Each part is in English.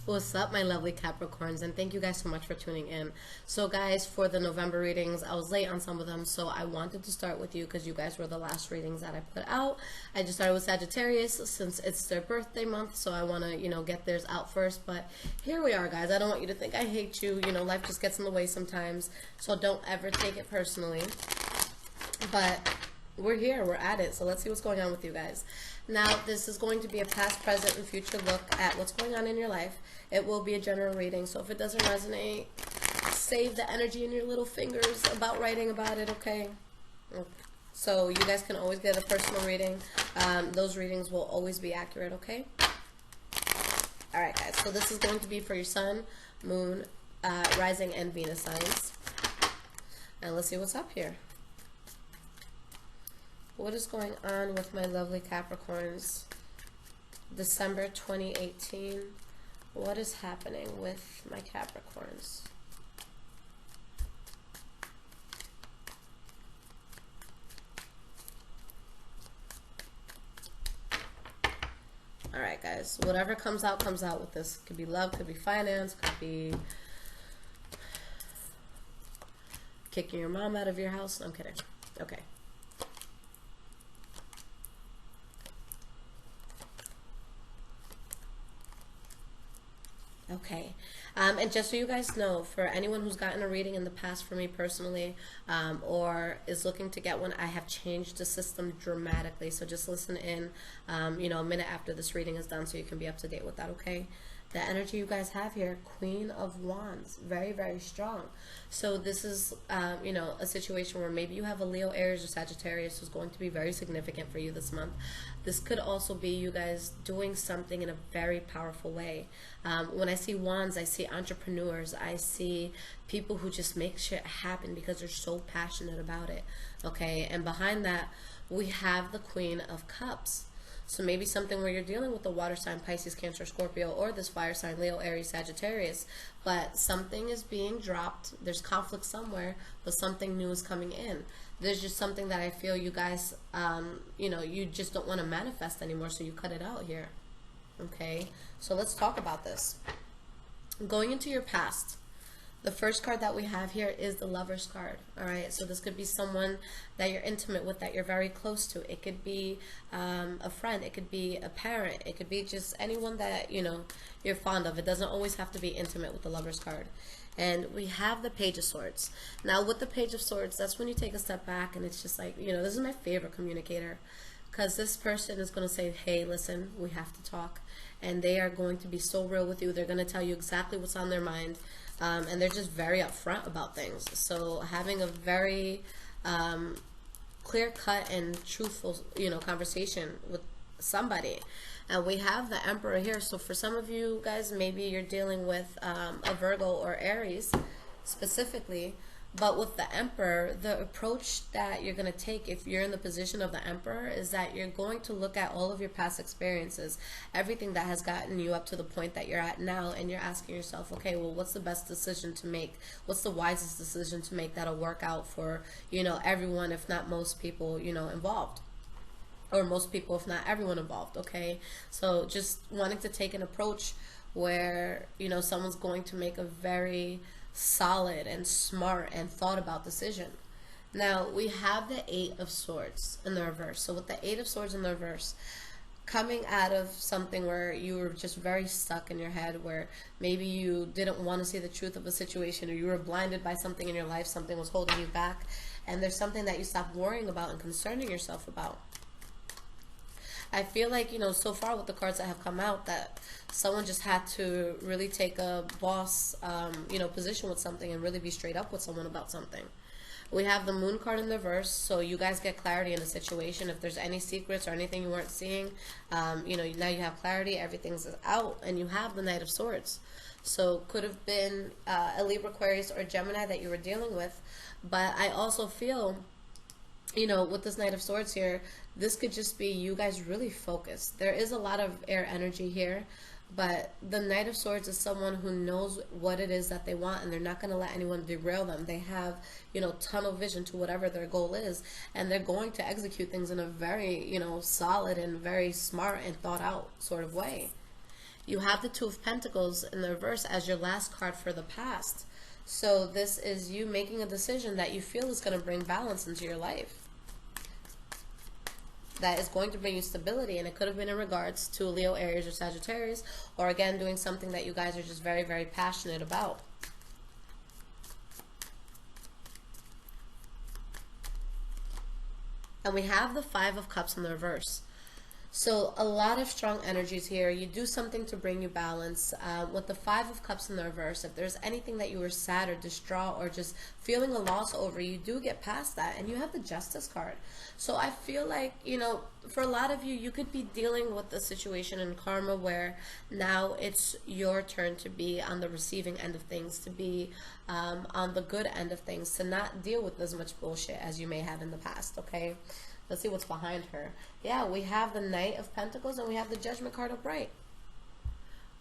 What's up, my lovely Capricorns, and thank you guys so much for tuning in. So guys, for the November readings, I was late on some of them, so I wanted to start with you because you guys were the last readings that I put out. I just started with Sagittarius since it's their birthday month, so I want to, get theirs out first. But here we are, guys. I don't want you to think I hate you. Life just gets in the way sometimes, so don't ever take it personally. But we're here, we're at it, so let's see what's going on with you guys. Now, this is going to be a past, present, and future look at what's going on in your life. It will be a general reading, so if it doesn't resonate, save the energy in your little fingers about writing about it, okay? So you guys can always get a personal reading. Those readings will always be accurate, okay? Alright, guys, so this is going to be for your Sun, Moon, Rising, and Venus signs. And let's see what's up here. What is going on with my lovely Capricorns? December 2018. What is happening with my Capricorns? Alright, guys. Whatever comes out with this. Could be love, could be finance, could be kicking your mom out of your house. I'm kidding. Okay. Okay, and just so you guys know, for anyone who's gotten a reading in the past for me personally, or is looking to get one, I have changed the system dramatically. So just listen in, a minute after this reading is done so you can be up to date with that, okay? The energy you guys have here, Queen of Wands, very, very strong. So this is, a situation where maybe you have a Leo, Aries, or Sagittarius who's going to be very significant for you this month. This could also be you guys doing something in a very powerful way. When I see wands, I see entrepreneurs. I see people who just make shit happen because they're so passionate about it, okay? And behind that, we have the Queen of Cups. So maybe something where you're dealing with the water sign, Pisces, Cancer, Scorpio, or this fire sign, Leo, Aries, Sagittarius. But something is being dropped. There's conflict somewhere, but something new is coming in. There's just something that I feel you guys, you just don't want to manifest anymore, so you cut it out here. Okay? So let's talk about this. Going into your past. The first card that we have here is the Lover's card, all right? So this could be someone that you're intimate with, that you're very close to. It could be a friend. It could be a parent. It could be just anyone that, you're fond of. It doesn't always have to be intimate with the Lover's card. And we have the Page of Swords. Now, with the Page of Swords, that's when you take a step back, and it's just like, this is my favorite communicator. Because this person is going to say, hey, listen, we have to talk. And they are going to be so real with you. They're going to tell you exactly what's on their mind. And they're just very upfront about things. So having a very clear-cut and truthful, conversation with somebody. And we have the Emperor here. So for some of you guys, maybe you're dealing with a Virgo or Aries specifically. But with the Emperor, the approach that you're going to take if you're in the position of the Emperor is that you're going to look at all of your past experiences, everything that has gotten you up to the point that you're at now, and you're asking yourself, okay, well, what's the best decision to make? What's the wisest decision to make that'll work out for, everyone, if not most people, involved? Or most people, if not everyone involved, okay? So just wanting to take an approach where, someone's going to make a very solid and smart and thought about decision. Now we have the Eight of Swords in the reverse. So with the Eight of Swords in the reverse, coming out of something where you were just very stuck in your head, where maybe you didn't want to see the truth of a situation, or you were blinded by something in your life, something was holding you back, and there's something that you stopped worrying about and concerning yourself about. I feel like, so far with the cards that have come out, that someone just had to really take a boss, position with something and really be straight up with someone about something. We have the Moon card in the reverse, so you guys get clarity in a situation. If there's any secrets or anything you weren't seeing, now you have clarity, everything's out, and you have the Knight of Swords. So could have been a Libra, Aquarius, or Gemini that you were dealing with, but I also feel, with this Knight of Swords here, this could just be you guys really focused. There is a lot of air energy here, but the Knight of Swords is someone who knows what it is that they want, and they're not going to let anyone derail them. They have, tunnel vision to whatever their goal is, and they're going to execute things in a very, solid and very smart and thought out sort of way. You have the Two of Pentacles in the reverse as your last card for the past. So this is you making a decision that you feel is going to bring balance into your life. That is going to bring you stability, and it could have been in regards to Leo, Aries, or Sagittarius, or again, doing something that you guys are just very, very passionate about. And we have the Five of Cups in the reverse. So a lot of strong energies here. You do something to bring you balance. With the Five of Cups in the reverse, if there's anything that you were sad or distraught or just feeling a loss over, you do get past that. And you have the Justice card. So I feel like, you know, for a lot of you, you could be dealing with the situation in karma where now it's your turn to be on the receiving end of things, to be on the good end of things, to not deal with as much bullshit as you may have in the past, okay? Let's see what's behind her. Yeah, we have the Knight of Pentacles and we have the Judgment card upright.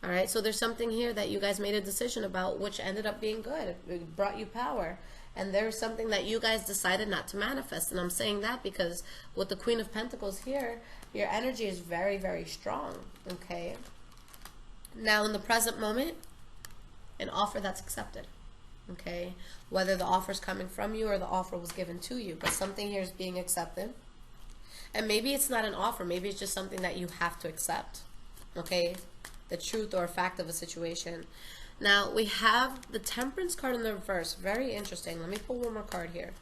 All right, so there's something here that you guys made a decision about, which ended up being good. It brought you power. And there's something that you guys decided not to manifest. And I'm saying that because with the Queen of Pentacles here, your energy is very, very strong, okay? Now, in the present moment, an offer that's accepted, okay? Whether the offer is coming from you or the offer was given to you, but something here is being accepted. And maybe it's not an offer. Maybe it's just something that you have to accept, okay? The truth or fact of a situation. Now, we have the Temperance card in the reverse. Very interesting. Let me pull one more card here.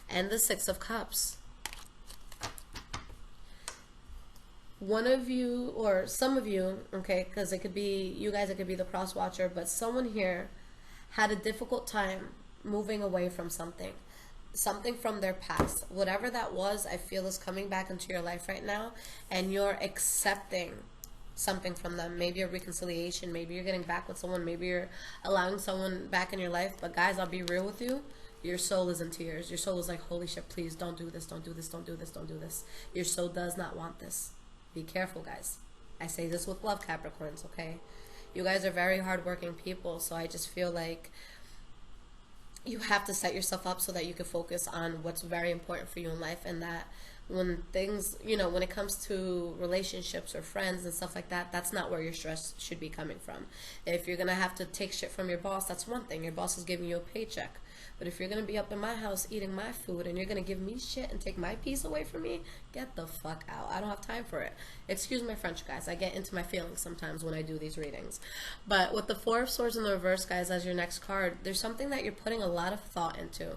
And the Six of Cups. One of you, or some of you, okay, because it could be you guys, it could be the cross watcher, but someone here had a difficult time moving away from something from their past. Whatever that was, I feel is coming back into your life right now, and you're accepting something from them. Maybe a reconciliation, maybe you're getting back with someone, maybe you're allowing someone back in your life. But guys, I'll be real with you, your soul is in tears. Your soul is like, holy shit, please don't do this, don't do this, don't do this, don't do this. Your soul does not want this. Be careful, guys. I say this with love, Capricorns, okay? You guys are very hardworking people, so I just feel like you have to set yourself up so that you can focus on what's very important for you in life, and that when things, you know, when it comes to relationships or friends and stuff like that, that's not where your stress should be coming from. If you're going to have to take shit from your boss, that's one thing. Your boss is giving you a paycheck. But if you're going to be up in my house eating my food and you're going to give me shit and take my peace away from me, get the fuck out. I don't have time for it. Excuse my French, guys. I get into my feelings sometimes when I do these readings. But with the Four of Swords in the reverse, guys, as your next card, there's something that you're putting a lot of thought into.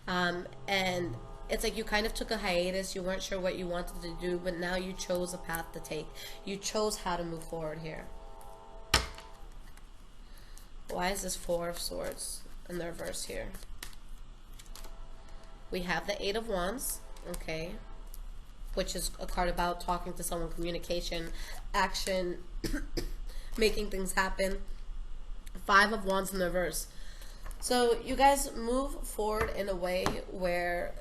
And it's like you kind of took a hiatus. You weren't sure what you wanted to do, but now you chose a path to take. You chose how to move forward here. Why is this Four of Swords in the reverse here? We have the Eight of Wands, okay, which is a card about talking to someone, communication, action, making things happen. Five of Wands in the reverse. So you guys move forward in a way where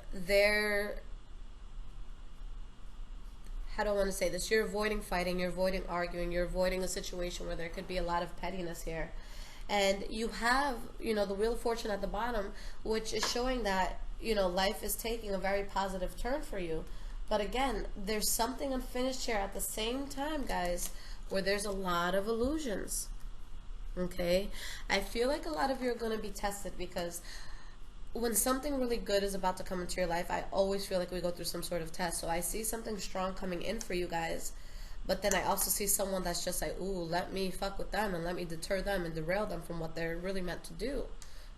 how do I want to say this? You're avoiding fighting, you're avoiding arguing, you're avoiding a situation where there could be a lot of pettiness here. And you have, you know, the Wheel of Fortune at the bottom, which is showing that, you know, life is taking a very positive turn for you. But again, there's something unfinished here at the same time, guys, where there's a lot of illusions. Okay? I feel like a lot of you are going to be tested, because when something really good is about to come into your life, I always feel like we go through some sort of test. So I see something strong coming in for you guys. But then I also see someone that's just like, ooh, let me fuck with them and let me deter them and derail them from what they're really meant to do.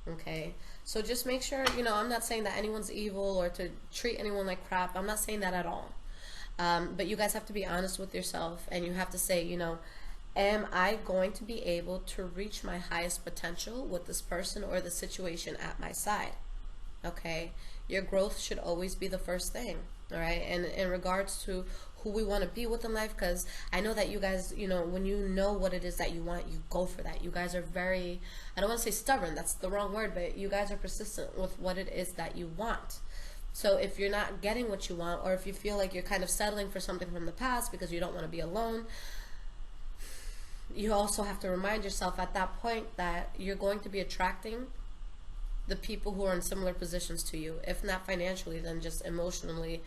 Okay? So just make sure, you know, I'm not saying that anyone's evil or to treat anyone like crap. I'm not saying that at all. But you guys have to be honest with yourself, and you have to say, you know, am I going to be able to reach my highest potential with this person or the situation at my side? Okay? Your growth should always be the first thing. All right? And in regards to who we want to be with in life, because I know that you guys, you know, when you know what it is that you want, you go for that. You guys are very, I don't want to say stubborn, that's the wrong word, but you guys are persistent with what it is that you want. So if you're not getting what you want, or if you feel like you're kind of settling for something from the past because you don't want to be alone, you also have to remind yourself at that point that you're going to be attracting the people who are in similar positions to you. If not financially, then just emotionally,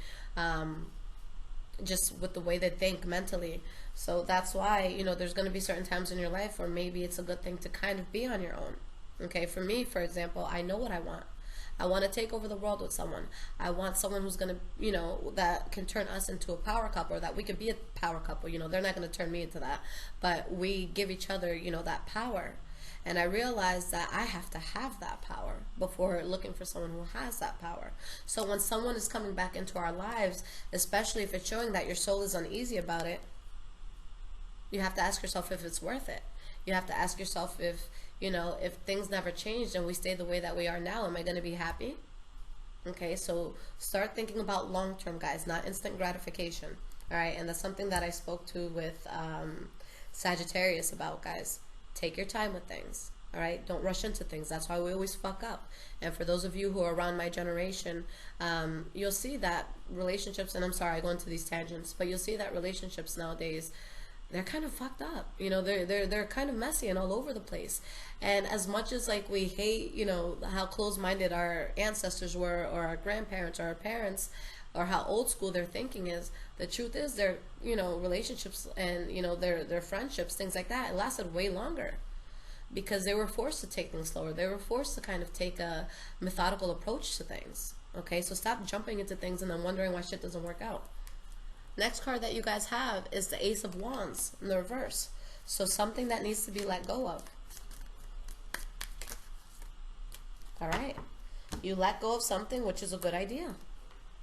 just with the way they think mentally. So that's why, you know, there's going to be certain times in your life where maybe it's a good thing to kind of be on your own. Okay, for me, for example, I know what I want. I want to take over the world with someone. I want someone who's going to, you know, that can turn us into a power couple, or that we could be a power couple. You know, they're not going to turn me into that, but we give each other, you know, that power. And I realized that I have to have that power before looking for someone who has that power. So when someone is coming back into our lives, especially if it's showing that your soul is uneasy about it, you have to ask yourself if it's worth it. You have to ask yourself if, you know, if things never changed and we stay the way that we are now, am I going to be happy? Okay, so start thinking about long-term, guys, not instant gratification. All right, and that's something that I spoke to with Sagittarius about, guys. Take your time with things. All right, don't rush into things. That's why we always fuck up. And for those of you who are around my generation, you'll see that relationships, and I'm sorry I go into these tangents, but you'll see that relationships nowadays, they're kind of fucked up. You know, they're kind of messy and all over the place. And as much as like we hate, you know, how close-minded our ancestors were, or our grandparents, or our parents, or how old school their thinking is, the truth is their, you know, relationships and, you know, their friendships, things like that, it lasted way longer because they were forced to take things slower. They were forced to kind of take a methodical approach to things. Okay, so stop jumping into things and then wondering why shit doesn't work out. Next card that you guys have is the Ace of Wands in the reverse. So something that needs to be let go of. All right, you let go of something, which is a good idea.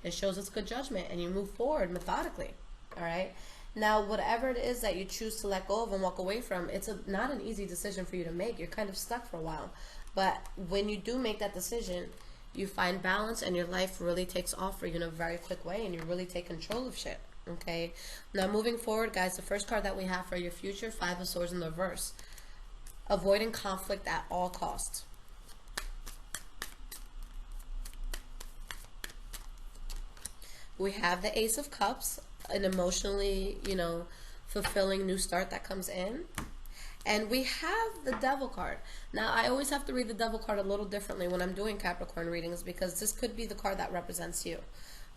It shows us good judgment, and you move forward methodically. All right. Now, whatever it is that you choose to let go of and walk away from, it's not an easy decision for you to make. You're kind of stuck for a while. But when you do make that decision, you find balance, and your life really takes off for you in a very quick way, and you really take control of shit. Okay. Now, moving forward, guys, the first card that we have for your future, Five of Swords in the reverse. Avoiding conflict at all costs. We have the Ace of Cups, an emotionally, you know, fulfilling new start that comes in. And we have the Devil card. Now, I always have to read the Devil card a little differently when I'm doing Capricorn readings, because this could be the card that represents you.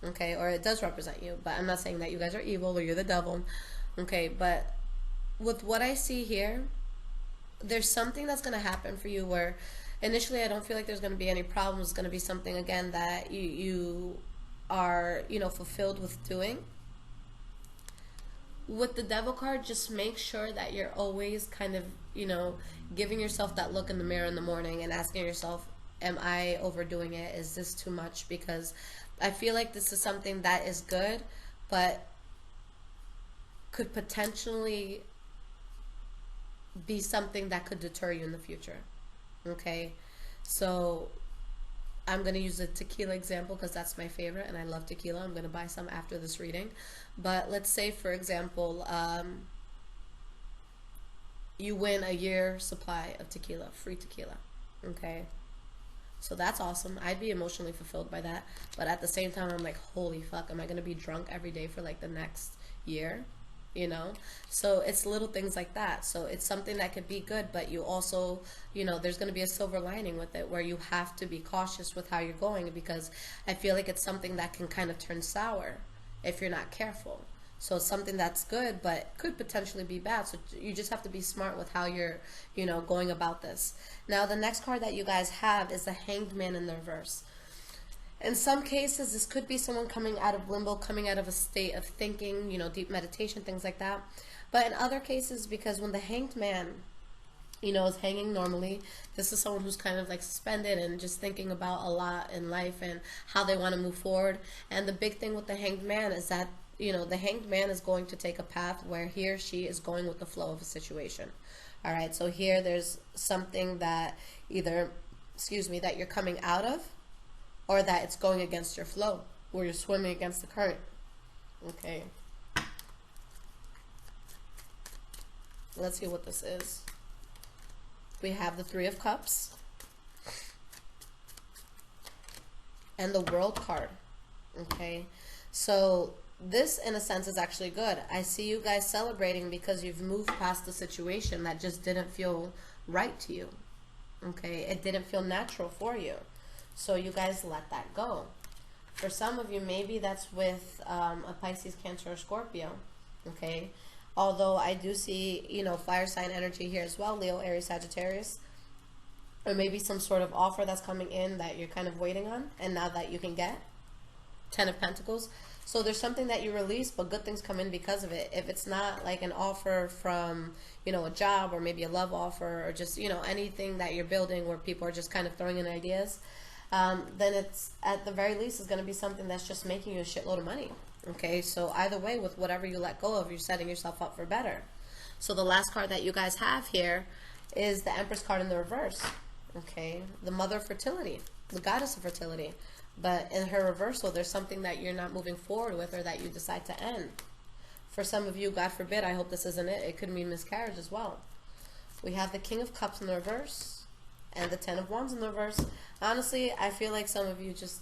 Okay, or it does represent you, but I'm not saying that you guys are evil or you're the devil. Okay, but with what I see here, there's something that's going to happen for you where initially I don't feel like there's going to be any problems. It's going to be something, again, that you are, you know, fulfilled with doing. With the Devil card, just make sure that you're always kind of, you know, giving yourself that look in the mirror in the morning and asking yourself, am I overdoing it? Is this too much? Because I feel like this is something that is good, but could potentially be something that could deter you in the future. Okay, so I'm going to use the tequila example because that's my favorite and I love tequila. I'm going to buy some after this reading. But let's say, for example, you win a year supply of tequila, free tequila. Okay, so that's awesome. I'd be emotionally fulfilled by that. But at the same time, I'm like, holy fuck, am I going to be drunk every day for like the next year? You know, so it's little things like that. So it's something that could be good, but you also, you know, there's going to be a silver lining with it where you have to be cautious with how you're going, because I feel like it's something that can kind of turn sour if you're not careful. So it's something that's good, but could potentially be bad. So you just have to be smart with how you're, you know, going about this. Now, the next card that you guys have is the Hanged Man in the reverse. In some cases, this could be someone coming out of limbo, coming out of a state of thinking, you know, deep meditation, things like that. But in other cases, because when the Hanged Man, you know, is hanging normally, this is someone who's kind of like suspended and just thinking about a lot in life and how they want to move forward. And the big thing with the Hanged Man is that, you know, the Hanged Man is going to take a path where he or she is going with the flow of a situation. All right, so here there's something that either, that you're coming out of, or that it's going against your flow, where you're swimming against the current. Okay. Let's see what this is. We have the Three of Cups and the World card. Okay. So this, in a sense, is actually good. I see you guys celebrating because you've moved past the situation that just didn't feel right to you. Okay. It didn't feel natural for you. So you guys let that go. For some of you, maybe that's with a Pisces, Cancer, or Scorpio, okay? Although I do see, you know, fire sign energy here as well, Leo, Aries, Sagittarius. Or maybe some sort of offer that's coming in that you're kind of waiting on, and now that you can get. Ten of Pentacles. So there's something that you release, but good things come in because of it. If it's not like an offer from, you know, a job, or maybe a love offer, or just, you know, anything that you're building where people are just kind of throwing in ideas, then it's, at the very least, is going to be something that's just making you a shitload of money. Okay, so either way, with whatever you let go of, you're setting yourself up for better. So the last card that you guys have here is the Empress card in the reverse. Okay, the mother of fertility, the goddess of fertility. But in her reversal, there's something that you're not moving forward with, or that you decide to end. For some of you, God forbid, I hope this isn't it. It could mean miscarriage as well. We have the King of Cups in the reverse and the Ten of Wands in the reverse. Honestly, I feel like some of you just,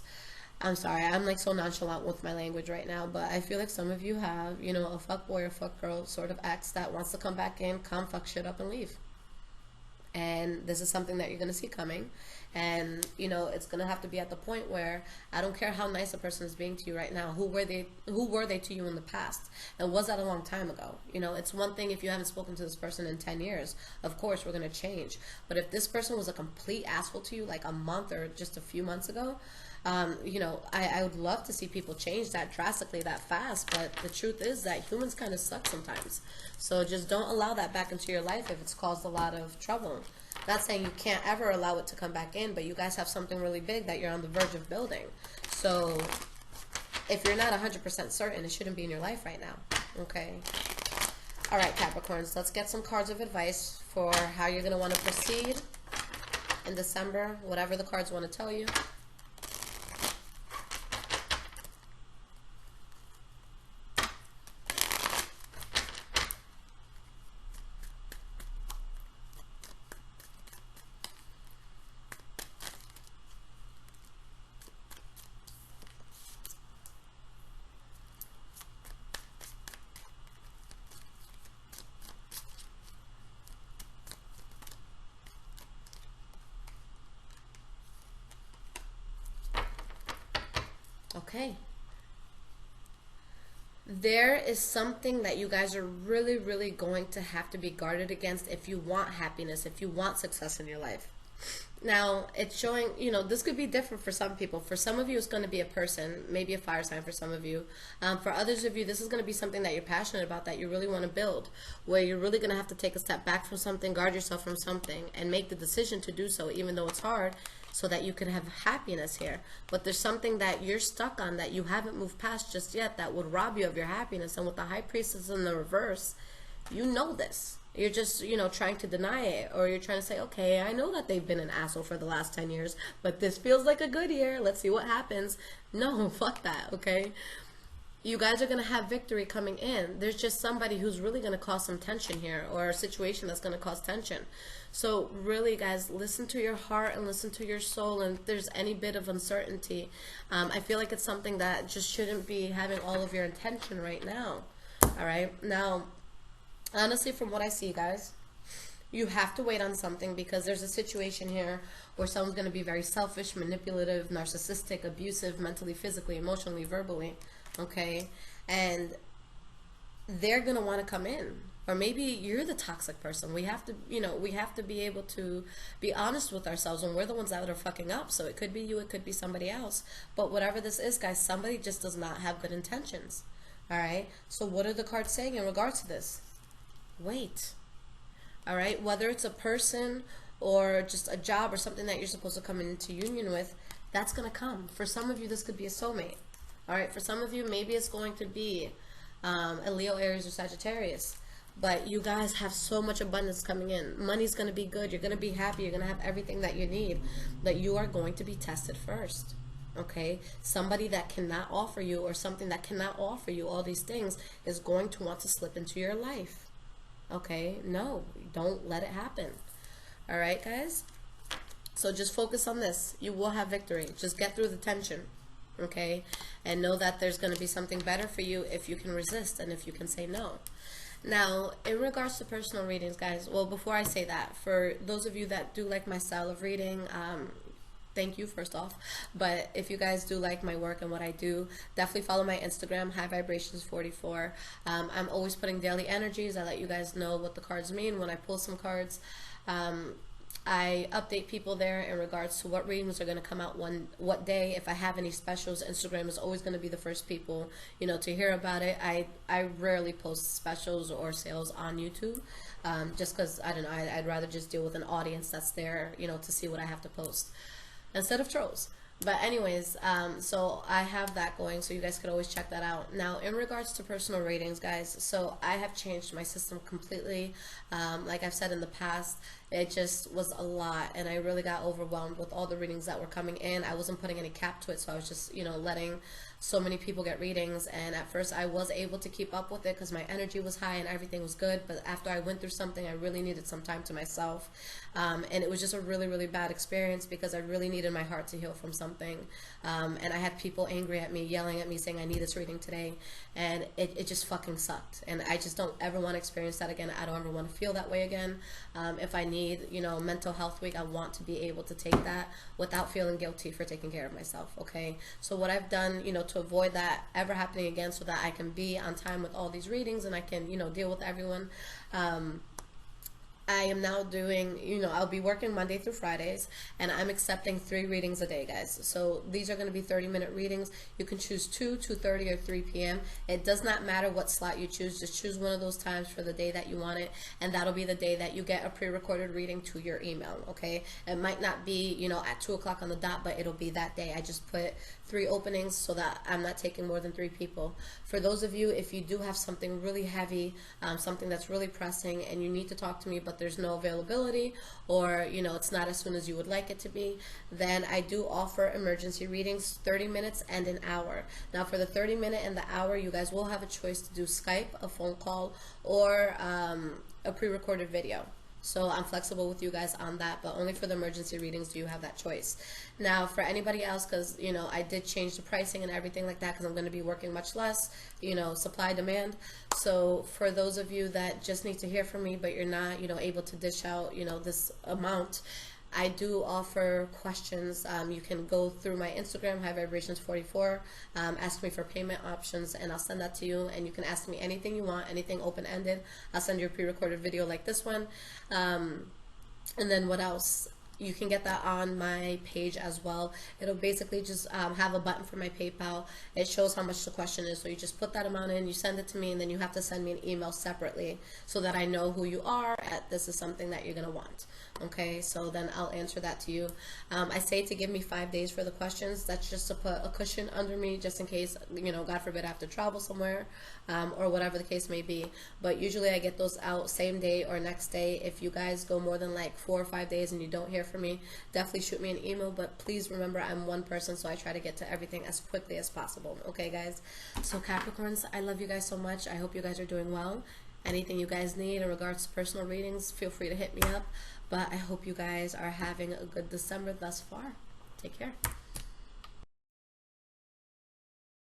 I'm sorry, I'm like so nonchalant with my language right now, but I feel like some of you have, you know, a fuck boy or fuck girl sort of ex that wants to come back in, come fuck shit up and leave. And this is something that you're going to see coming. And, you know, it's going to have to be at the point where I don't care how nice a person is being to you right now. Who were they to you in the past? And was that a long time ago? You know, it's one thing if you haven't spoken to this person in 10 years. Of course, we're going to change. But if this person was a complete asshole to you like a month or just a few months ago, you know, I would love to see people change that drastically, that fast. But the truth is that humans kind of suck sometimes. So just don't allow that back into your life if it's caused a lot of trouble. Not saying you can't ever allow it to come back in, but you guys have something really big that you're on the verge of building. So if you're not 100% certain, it shouldn't be in your life right now. Okay. All right, Capricorns, let's get some cards of advice for how you're going to want to proceed in December, whatever the cards want to tell you. Okay. There is something that you guys are really, really going to have to be guarded against if you want happiness, if you want success in your life. Now, it's showing, you know, this could be different for some people. For some of you, it's going to be a person, maybe a fire sign for some of you. For others of you, this is going to be something that you're passionate about, that you really want to build, where you're really going to have to take a step back from something, guard yourself from something, and make the decision to do so, even though it's hard, so that you can have happiness here. But there's something that you're stuck on that you haven't moved past just yet that would rob you of your happiness. And with the High Priestess in the reverse, you know this. You're just, you know, trying to deny it, or you're trying to say, okay, I know that they've been an asshole for the last 10 years, but this feels like a good year. Let's see what happens. No, fuck that, okay? You guys are going to have victory coming in. There's just somebody who's really going to cause some tension here, or a situation that's going to cause tension. So really, guys, listen to your heart and listen to your soul. And if there's any bit of uncertainty, I feel like it's something that just shouldn't be having all of your attention right now. All right? Now, honestly, from what I see, guys, you have to wait on something, because there's a situation here where someone's going to be very selfish, manipulative, narcissistic, abusive, mentally, physically, emotionally, verbally. Okay, and they're gonna want to come in, or maybe you're the toxic person. We have to, you know, we have to be able to be honest with ourselves when we're the ones that are fucking up. So it could be you, it could be somebody else. But whatever this is, guys, somebody just does not have good intentions. All right. So what are the cards saying in regards to this? Wait. All right. Whether it's a person or just a job or something that you're supposed to come into union with, that's gonna come. For some of you, this could be a soulmate. All right, for some of you, maybe it's going to be a Leo, Aries, or Sagittarius. But you guys have so much abundance coming in. Money's going to be good. You're going to be happy. You're going to have everything that you need. But you are going to be tested first. Okay? Somebody that cannot offer you, or something that cannot offer you all these things, is going to want to slip into your life. Okay? No, don't let it happen. All right, guys? So just focus on this. You will have victory. Just get through the tension. Okay, and know that there's going to be something better for you if you can resist and if you can say no. Now, in regards to personal readings, guys, well, before I say that, for those of you that do like my style of reading, thank you first off. But if you guys do like my work and what I do, definitely follow my Instagram, High Vibrations 44. I'm always putting daily energies. I let you guys know what the cards mean when I pull some cards. I update people there in regards to what readings are going to come out what day. If I have any specials, Instagram is always going to be the first people, you know, to hear about it. I rarely post specials or sales on YouTube, just because, I don't know, I'd rather just deal with an audience that's there, you know, to see what I have to post instead of trolls. But anyways, so I have that going, so you guys could always check that out. Now, in regards to personal ratings, guys, so I have changed my system completely. Like I've said in the past, it just was a lot, and I really got overwhelmed with all the readings that were coming in. I wasn't putting any cap to it, so I was just, you know, letting so many people get readings, and at first I was able to keep up with it because my energy was high and everything was good, but after I went through something, I really needed some time to myself, and it was just a really, really bad experience because I really needed my heart to heal from something, and I had people angry at me, yelling at me, saying I need this reading today, and it just fucking sucked, and I just don't ever want to experience that again. I don't ever want to feel that way again. If I need, you know, mental health week, I want to be able to take that without feeling guilty for taking care of myself, okay? So what I've done, you know, to avoid that ever happening again, so that I can be on time with all these readings and I can, you know, deal with everyone, I am now doing, you know, I'll be working Monday through Fridays, and I'm accepting 3 readings a day, guys. So these are going to be 30-minute readings. You can choose 2, 2:30, or 3 p.m. It does not matter what slot you choose. Just choose one of those times for the day that you want it, and that'll be the day that you get a pre-recorded reading to your email, okay? It might not be, you know, at 2 o'clock on the dot, but it'll be that day. I just put 3 openings so that I'm not taking more than 3 people. For those of you, if you do have something really heavy, something that's really pressing, and you need to talk to me, but there's no availability, or, you know, it's not as soon as you would like it to be, then I do offer emergency readings, 30 minutes and an hour. Now, for the 30-minute and the hour, you guys will have a choice to do Skype, a phone call, or a pre-recorded video. So I'm flexible with you guys on that, but only for the emergency readings do you have that choice. Now, for anybody else, because, you know, I did change the pricing and everything like that because I'm going to be working much less, you know, supply, demand. So for those of you that just need to hear from me, but you're not, you know, able to dish out, you know, this amount, I do offer questions. You can go through my Instagram, High Vibrations 44, ask me for payment options, and I'll send that to you. And you can ask me anything you want, anything open-ended. I'll send you a pre-recorded video like this one. And then what else? You can get that on my page as well. It'll basically just have a button for my PayPal. It shows how much the question is. So you just put that amount in, you send it to me, and then you have to send me an email separately so that I know who you are. This is something that you're going to want. Okay, so then I'll answer that to you. I say to give me 5 days for the questions. That's just to put a cushion under me just in case, you know, God forbid I have to travel somewhere, or whatever the case may be. But usually I get those out same day or next day. If you guys go more than like 4 or 5 days and you don't hear from me, definitely shoot me an email. But please remember, I'm one person, so I try to get to everything as quickly as possible. Okay, guys? So Capricorns, I love you guys so much. I hope you guys are doing well. Anything you guys need in regards to personal readings, feel free to hit me up. But I hope you guys are having a good December thus far. Take care.